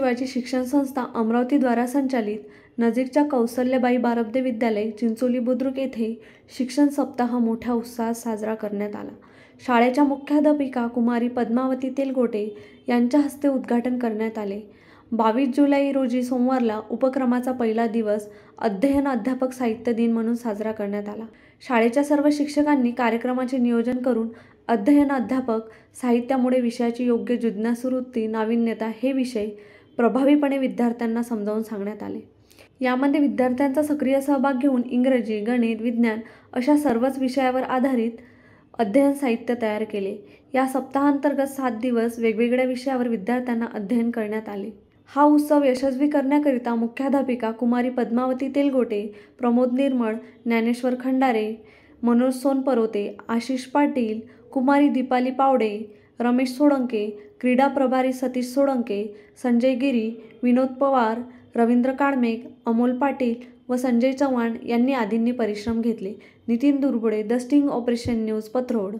शिवाजी शिक्षण संस्था अमरावती द्वारा संचालित नजीकच्या कौसल्याबाई बारब्दे विद्यालय चिंचोली बुद्रुक येथे शिक्षण सप्ताह मोठ्या उत्साहात साजरा करण्यात आला। शाळेच्या मुख्याध्यापिका कुमारी पद्मावती तेलगोटे यांच्या हस्ते उद्घाटन करण्यात आले। 22 जुलै रोजी सोमवारला उपक्रमाचा पहिला दिवस अध्ययन अध्यापक साहित्य दिन म्हणून साजरा करण्यात आला। शाळेच्या सर्व शिक्षकांनी कार्यक्रमाचे नियोजन करून अध्ययन अध्यापक साहित्यामुळे विषयाची योग्य जिज्ञासू वृत्ती, नाविन्यता हे विषय प्रभावीपणे विद्यार्थ्यांना समजावून सांगण्यात आले। यामध्ये विद्यार्थ्यांचा सक्रिय सहभाग घेऊन इंग्रजी, गणित, विज्ञान अशा सर्वच विषयावर आधारित अध्ययन साहित्य तयार केले। या सप्ताहांतर्गत 7 दिवस वेगवेगळ्या विषयावर विद्यार्थ्यांना अध्ययन करण्यात आले। हा उत्सव यशस्वी करण्याकरिता मुख्याध्यापिका कुमारी पद्मावती तेलगोटे, प्रमोद निर्मळ, ज्ञानेश्वर खंडारे, मनोज सोनपरोते, आशिष पाटील, कुमारी दीपाली पावडे, रमेश सोळंके, क्रीडा प्रभारी सतीश सोळंके, संजय गिरी, विनोद पवार, रवींद्र काळमेघ, अमोल पाटील व संजय चव्हाण यांनी आदींनी परिश्रम घेतले। Nitin Durbude, the sting operation news, Pathrod.